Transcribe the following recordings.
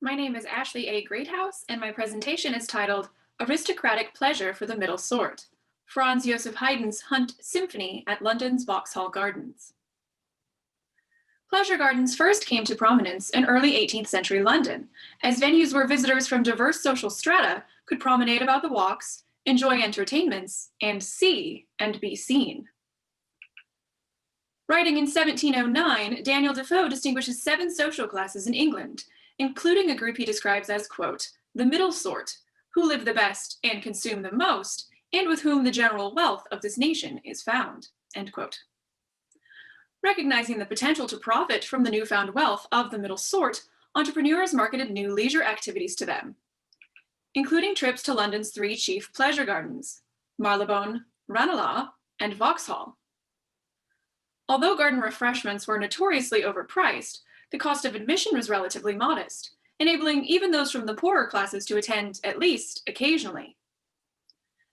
My name is Ashley A. Greathouse, and my presentation is titled Aristocratic Pleasure for the Middle Sort, Franz Joseph Haydn's Hunt Symphony at London's Vauxhall Gardens. Pleasure gardens first came to prominence in early 18th century London, as venues where visitors from diverse social strata could promenade about the walks, enjoy entertainments, and see and be seen. Writing in 1709, Daniel Defoe distinguishes 7 social classes in England, including a group he describes as, quote, the middle sort, who live the best and consume the most, and with whom the general wealth of this nation is found, end quote. Recognizing the potential to profit from the newfound wealth of the middle sort, entrepreneurs marketed new leisure activities to them, including trips to London's 3 chief pleasure gardens, Marylebone, Ranelagh, and Vauxhall. Although garden refreshments were notoriously overpriced, the cost of admission was relatively modest, enabling even those from the poorer classes to attend at least occasionally.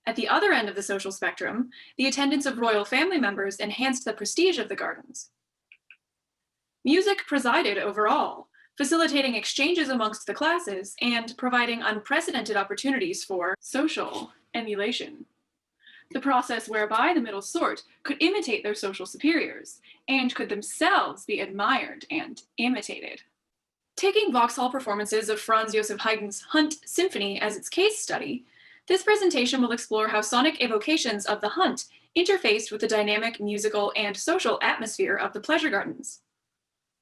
At the other end of the social spectrum, the attendance of royal family members enhanced the prestige of the gardens. Music presided over all, facilitating exchanges amongst the classes and providing unprecedented opportunities for social emulation, the process whereby the middle sort could imitate their social superiors and could themselves be admired and imitated. Taking Vauxhall performances of Franz Joseph Haydn's Hunt Symphony as its case study, this presentation will explore how sonic evocations of the hunt interfaced with the dynamic musical and social atmosphere of the pleasure gardens.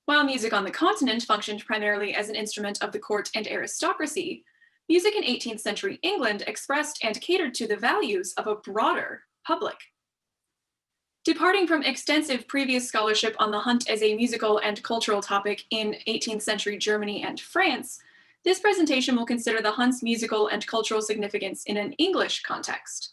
While music on the continent functioned primarily as an instrument of the court and aristocracy, music in 18th century England expressed and catered to the values of a broader public. Departing from extensive previous scholarship on the hunt as a musical and cultural topic in 18th century Germany and France, this presentation will consider the hunt's musical and cultural significance in an English context.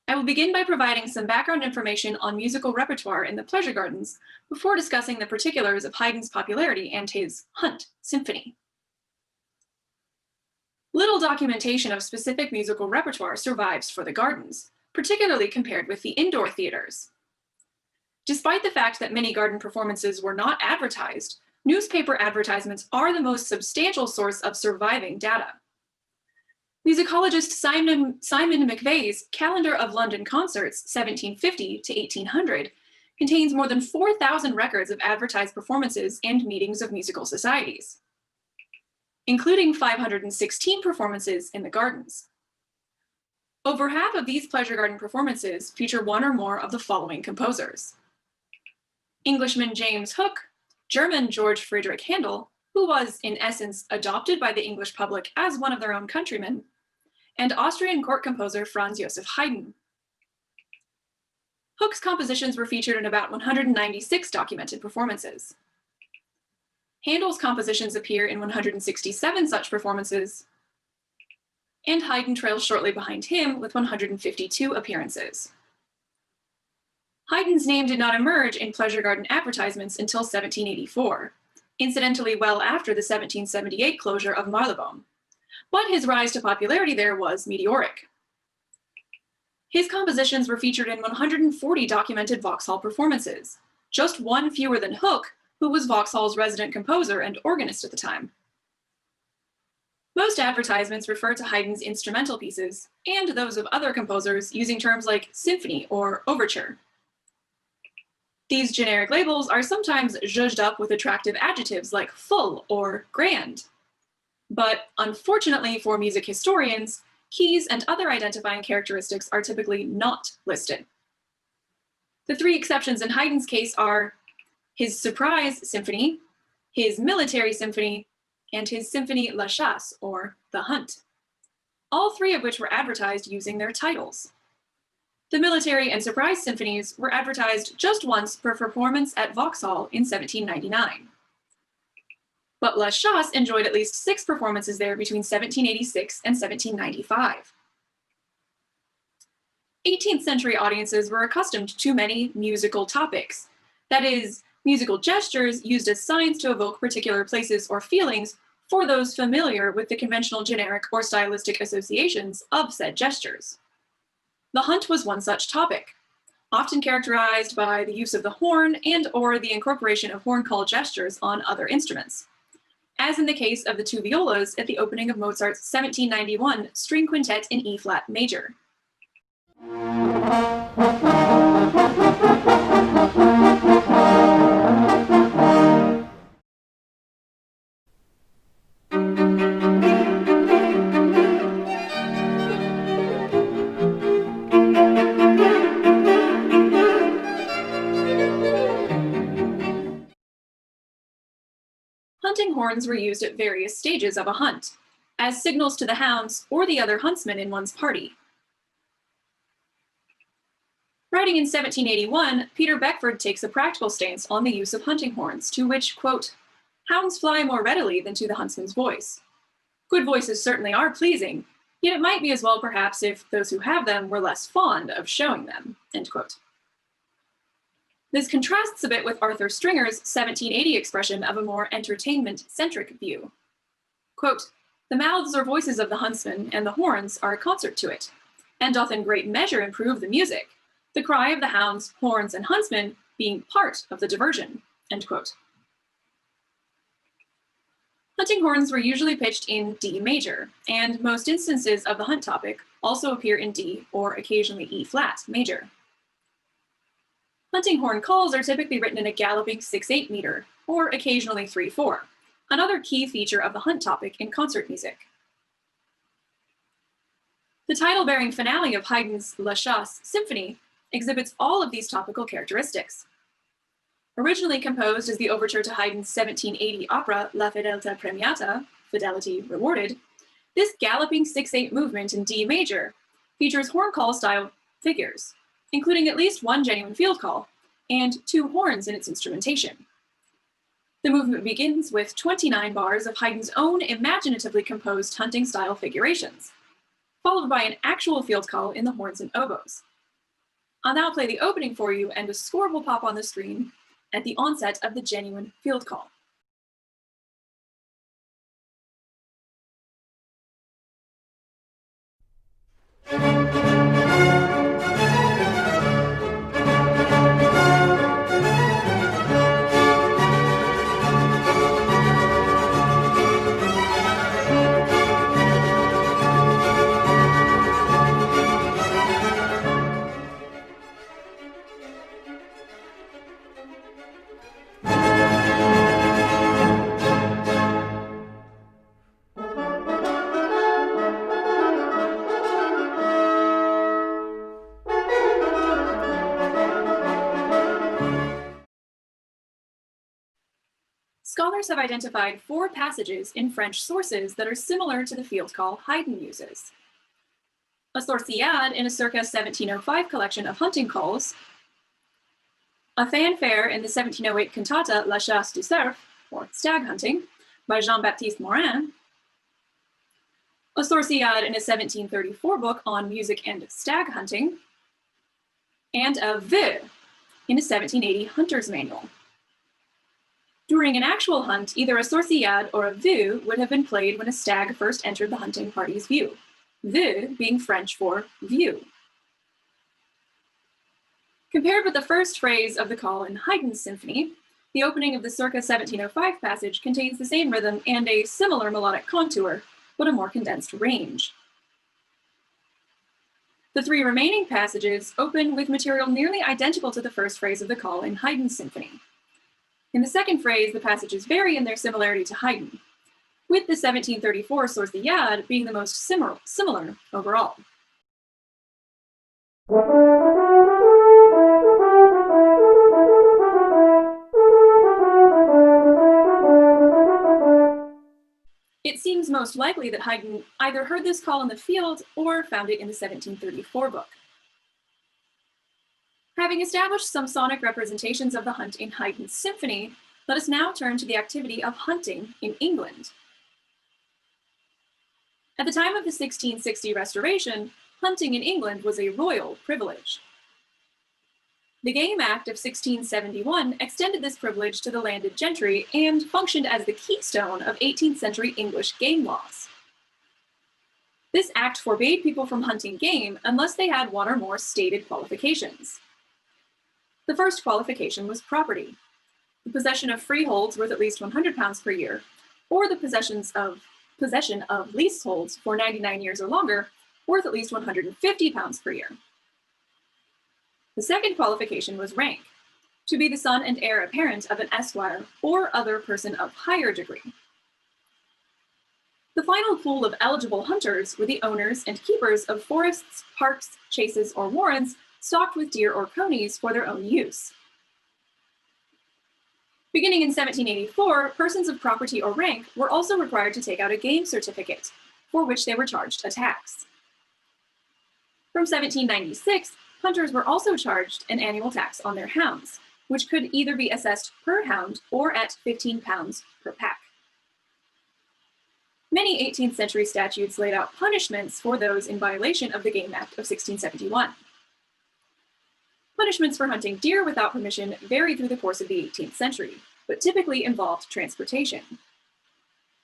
I will begin by providing some background information on musical repertoire in the pleasure gardens before discussing the particulars of Haydn's popularity and his Hunt Symphony. Little documentation of specific musical repertoire survives for the gardens, particularly compared with the indoor theaters. Despite the fact that many garden performances were not advertised, newspaper advertisements are the most substantial source of surviving data. Musicologist Simon McVeigh's Calendar of London Concerts, 1750 to 1800, contains more than 4,000 records of advertised performances and meetings of musical societies, including 516 performances in the gardens. Over half of these pleasure garden performances feature one or more of the following composers: Englishman James Hook, German George Friedrich Handel, who was, in essence, adopted by the English public as one of their own countrymen, and Austrian court composer Franz Joseph Haydn. Hook's compositions were featured in about 196 documented performances. Handel's compositions appear in 167 such performances, and Haydn trails shortly behind him with 152 appearances. Haydn's name did not emerge in pleasure garden advertisements until 1784, incidentally well after the 1778 closure of Marylebone, but his rise to popularity there was meteoric. His compositions were featured in 140 documented Vauxhall performances, just one fewer than Hook, who was Vauxhall's resident composer and organist at the time. Most advertisements refer to Haydn's instrumental pieces, and those of other composers using terms like symphony or overture. These generic labels are sometimes zhuzhed up with attractive adjectives like full or grand. But unfortunately for music historians, keys and other identifying characteristics are typically not listed. The 3 exceptions in Haydn's case are his Surprise Symphony, his Military Symphony, and his Symphonie La Chasse, or The Hunt, all 3 of which were advertised using their titles. The Military and Surprise Symphonies were advertised just once per performance at Vauxhall in 1799. But La Chasse enjoyed at least 6 performances there between 1786 and 1795. 18th century audiences were accustomed to many musical topics, that is, musical gestures used as signs to evoke particular places or feelings for those familiar with the conventional generic or stylistic associations of said gestures. The hunt was one such topic, often characterized by the use of the horn and/or the incorporation of horn call gestures on other instruments, as in the case of the two violas at the opening of Mozart's 1791 string quintet in E-flat major. Hunting horns were used at various stages of a hunt, as signals to the hounds or the other huntsmen in one's party. Writing in 1781, Peter Beckford takes a practical stance on the use of hunting horns, to which, quote, "Hounds fly more readily than to the huntsman's voice. Good voices certainly are pleasing, yet it might be as well perhaps if those who have them were less fond of showing them," end quote. This contrasts a bit with Arthur Stringer's 1780 expression of a more entertainment-centric view. Quote, "The mouths or voices of the huntsmen and the horns are a concert to it, and doth in great measure improve the music, the cry of the hounds, horns, and huntsmen being part of the diversion," end quote. Hunting horns were usually pitched in D major, and most instances of the hunt topic also appear in D or occasionally E-flat major. Hunting horn calls are typically written in a galloping 6/8 meter, or occasionally 3/4, another key feature of the hunt topic in concert music. The title-bearing finale of Haydn's La Chasse Symphony exhibits all of these topical characteristics. Originally composed as the overture to Haydn's 1780 opera La Fedeltà Premiata, Fidelity Rewarded, this galloping 6/8 movement in D major features horn call style figures, including at least one genuine field call and 2 horns in its instrumentation. The movement begins with 29 bars of Haydn's own imaginatively composed hunting style figurations, followed by an actual field call in the horns and oboes. I'll now play the opening for you, and a score will pop on the screen at the onset of the genuine field call. Scholars have identified 4 passages in French sources that are similar to the field call Haydn uses. A Sorciade in a circa 1705 collection of hunting calls, a fanfare in the 1708 cantata La Chasse du Cerf, or Stag Hunting, by Jean-Baptiste Morin, a Sorciade in a 1734 book on music and stag hunting, and a Vœu in a 1780 hunter's manual. During an actual hunt, either a Sorciade or a Vœu would have been played when a stag first entered the hunting party's view, Vœu being French for view. Compared with the first phrase of the call in Haydn's symphony, the opening of the circa 1705 passage contains the same rhythm and a similar melodic contour, but a more condensed range. The 3 remaining passages open with material nearly identical to the first phrase of the call in Haydn's symphony. In the second phrase, the passages vary in their similarity to Haydn, with the 1734 Sorciade being the most similar overall. It seems most likely that Haydn either heard this call in the field or found it in the 1734 book. Having established some sonic representations of the hunt in Haydn's symphony, let us now turn to the activity of hunting in England. At the time of the 1660 Restoration, hunting in England was a royal privilege. The Game Act of 1671 extended this privilege to the landed gentry and functioned as the keystone of 18th-century English game laws. This act forbade people from hunting game unless they had one or more stated qualifications. The first qualification was property, the possession of freeholds worth at least £100 per year, or the possession of leaseholds for 99 years or longer, worth at least £150 per year. The second qualification was rank, to be the son and heir apparent of an esquire or other person of higher degree. The final pool of eligible hunters were the owners and keepers of forests, parks, chases, or warrens stocked with deer or conies for their own use. Beginning in 1784, persons of property or rank were also required to take out a game certificate, for which they were charged a tax. From 1796, hunters were also charged an annual tax on their hounds, which could either be assessed per hound or at £15 per pack. Many 18th century statutes laid out punishments for those in violation of the Game Act of 1671. Punishments for hunting deer without permission varied through the course of the 18th century, but typically involved transportation.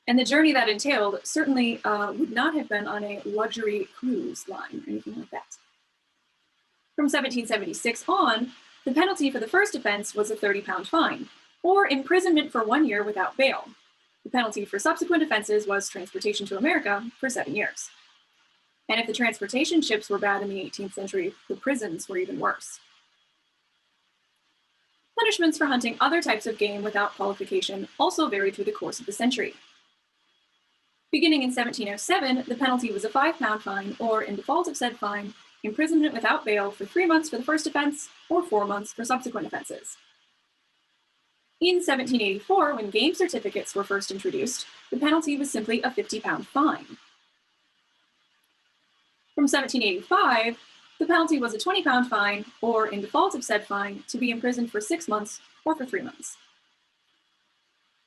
And the journey that entailed certainly would not have been on a luxury cruise line or anything like that. From 1776 on, the penalty for the first offense was a £30 fine, or imprisonment for 1 year without bail. The penalty for subsequent offenses was transportation to America for 7 years. And if the transportation ships were bad in the 18th century, the prisons were even worse. Punishments for hunting other types of game without qualification also varied through the course of the century. Beginning in 1707, the penalty was a £5 fine, or in default of said fine, imprisonment without bail for 3 months for the first offense, or 4 months for subsequent offenses. In 1784, when game certificates were first introduced, the penalty was simply a £50 fine. From 1785, the penalty was a £20 fine, or in default of said fine, to be imprisoned for 6 months or for 3 months.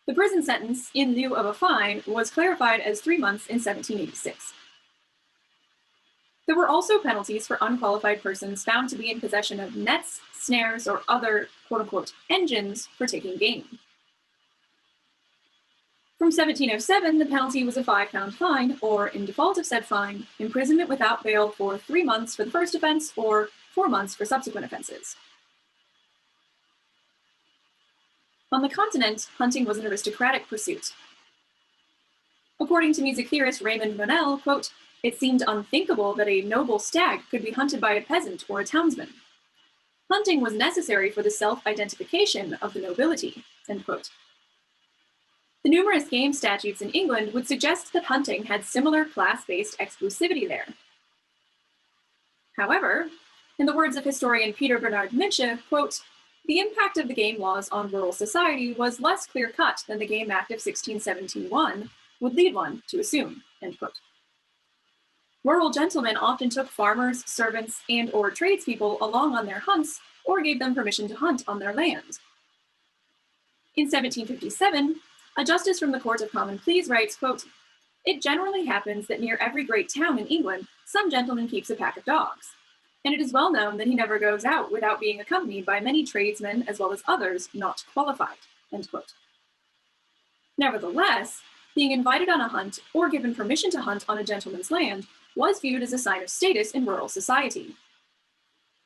The prison sentence, in lieu of a fine, was clarified as 3 months in 1786. There were also penalties for unqualified persons found to be in possession of nets, snares, or other quote-unquote engines for taking game. From 1707, the penalty was a £5 fine, or in default of said fine, imprisonment without bail for 3 months for the first offense, or 4 months for subsequent offenses. On the continent, hunting was an aristocratic pursuit. According to music theorist Raymond Monell, quote, "It seemed unthinkable that a noble stag could be hunted by a peasant or a townsman. Hunting was necessary for the self-identification of the nobility," end quote. The numerous game statutes in England would suggest that hunting had similar class-based exclusivity there. However, in the words of historian Peter Bernard Minche, quote, "The impact of the game laws on rural society was less clear-cut than the Game Act of 1671 would lead one to assume," end quote. Rural gentlemen often took farmers, servants, and/or tradespeople along on their hunts or gave them permission to hunt on their land. In 1757, a justice from the Court of Common Pleas writes, quote, "It generally happens that near every great town in England, some gentleman keeps a pack of dogs, and it is well known that he never goes out without being accompanied by many tradesmen as well as others not qualified," end quote. Nevertheless, being invited on a hunt or given permission to hunt on a gentleman's land was viewed as a sign of status in rural society.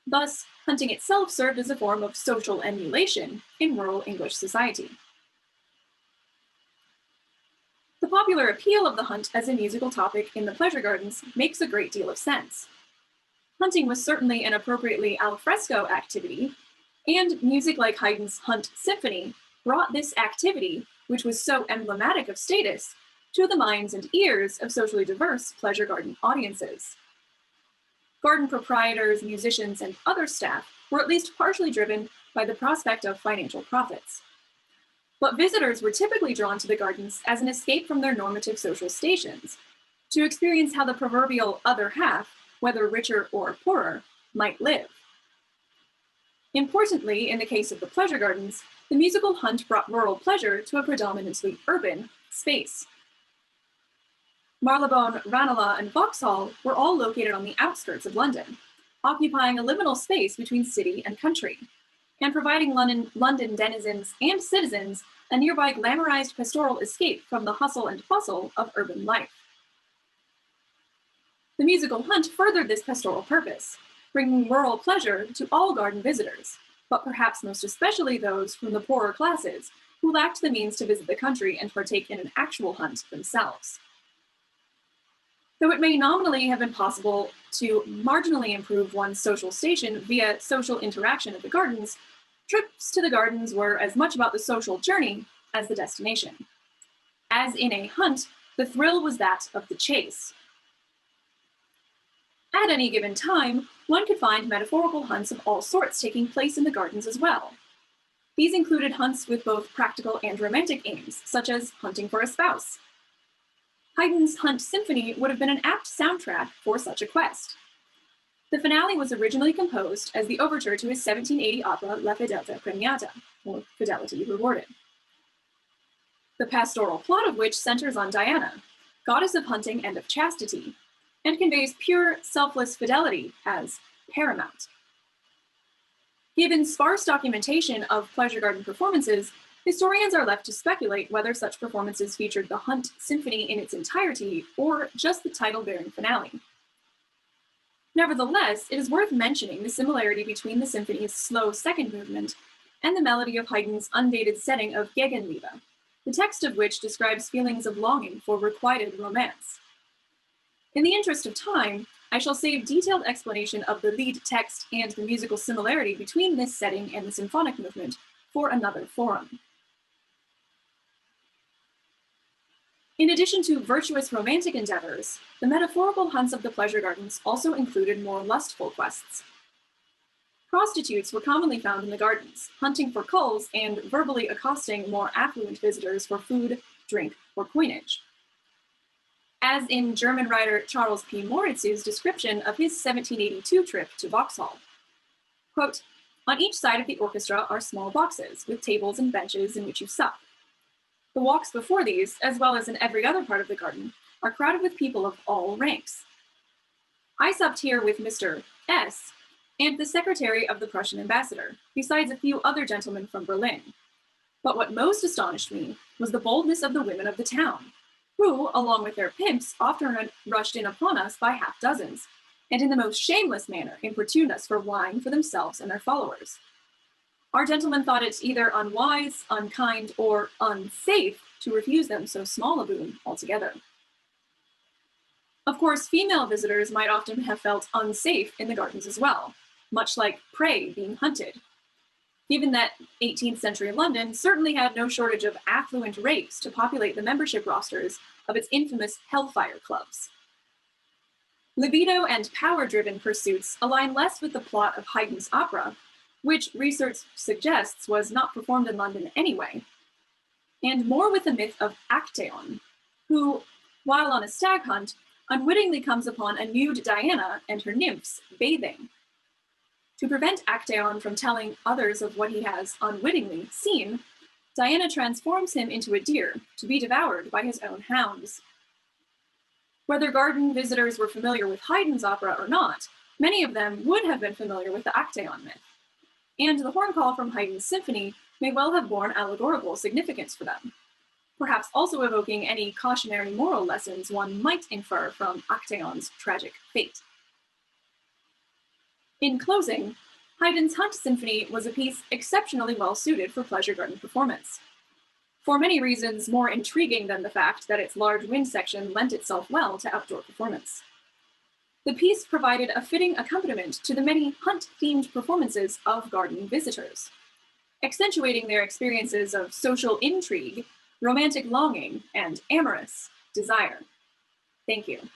Thus, hunting itself served as a form of social emulation in rural English society. The popular appeal of the hunt as a musical topic in the pleasure gardens makes a great deal of sense. Hunting was certainly an appropriately al fresco activity, and music like Haydn's Hunt Symphony brought this activity, which was so emblematic of status, to the minds and ears of socially diverse pleasure garden audiences. Garden proprietors, musicians, and other staff were at least partially driven by the prospect of financial profits. But visitors were typically drawn to the gardens as an escape from their normative social stations, to experience how the proverbial other half, whether richer or poorer, might live. Importantly, in the case of the pleasure gardens, the musical hunt brought rural pleasure to a predominantly urban space. Marylebone, Ranelagh, and Vauxhall were all located on the outskirts of London, occupying a liminal space between city and country, and providing London denizens and citizens a nearby glamorized pastoral escape from the hustle and bustle of urban life. The musical hunt furthered this pastoral purpose, bringing rural pleasure to all garden visitors, but perhaps most especially those from the poorer classes, who lacked the means to visit the country and partake in an actual hunt themselves. Though it may nominally have been possible to marginally improve one's social station via social interaction at the gardens, trips to the gardens were as much about the social journey as the destination. As in a hunt, the thrill was that of the chase. At any given time, one could find metaphorical hunts of all sorts taking place in the gardens as well. These included hunts with both practical and romantic aims, such as hunting for a spouse. Haydn's Hunt Symphony would have been an apt soundtrack for such a quest. The finale was originally composed as the overture to his 1780 opera La Fedeltà Premiata, or Fidelity Rewarded. The pastoral plot of which centers on Diana, goddess of hunting and of chastity, and conveys pure, selfless fidelity as paramount. Given sparse documentation of pleasure garden performances, historians are left to speculate whether such performances featured the Hunt Symphony in its entirety or just the title-bearing finale. Nevertheless, it is worth mentioning the similarity between the symphony's slow second movement and the melody of Haydn's undated setting of Gegenliebe, the text of which describes feelings of longing for requited romance. In the interest of time, I shall save detailed explanation of the lead text and the musical similarity between this setting and the symphonic movement for another forum. In addition to virtuous romantic endeavors, the metaphorical hunts of the pleasure gardens also included more lustful quests. Prostitutes were commonly found in the gardens, hunting for culls and verbally accosting more affluent visitors for food, drink, or coinage. As in German writer Charles P. Moritz's description of his 1782 trip to Vauxhall. Quote, "On each side of the orchestra are small boxes with tables and benches in which you sup. The walks before these, as well as in every other part of the garden, are crowded with people of all ranks. I supped here with Mr. S. and the secretary of the Prussian ambassador, besides a few other gentlemen from Berlin. But what most astonished me was the boldness of the women of the town, who, along with their pimps, often rushed in upon us by half dozens, and in the most shameless manner importuned us for wine for themselves and their followers. Our gentlemen thought it either unwise, unkind, or unsafe to refuse them so small a boon altogether." Of course, female visitors might often have felt unsafe in the gardens as well, much like prey being hunted, given that 18th century London certainly had no shortage of affluent rakes to populate the membership rosters of its infamous Hellfire clubs. Libido and power-driven pursuits align less with the plot of Haydn's opera, which research suggests was not performed in London anyway, and more with the myth of Actaeon, who, while on a stag hunt, unwittingly comes upon a nude Diana and her nymphs bathing. To prevent Actaeon from telling others of what he has unwittingly seen, Diana transforms him into a deer to be devoured by his own hounds. Whether garden visitors were familiar with Haydn's opera or not, many of them would have been familiar with the Actaeon myth, and the horn call from Haydn's symphony may well have borne allegorical significance for them, perhaps also evoking any cautionary moral lessons one might infer from Actaeon's tragic fate. In closing, Haydn's Hunt Symphony was a piece exceptionally well suited for pleasure garden performance. For many reasons more intriguing than the fact that its large wind section lent itself well to outdoor performance. The piece provided a fitting accompaniment to the many hunt-themed performances of garden visitors, accentuating their experiences of social intrigue, romantic longing, and amorous desire. Thank you.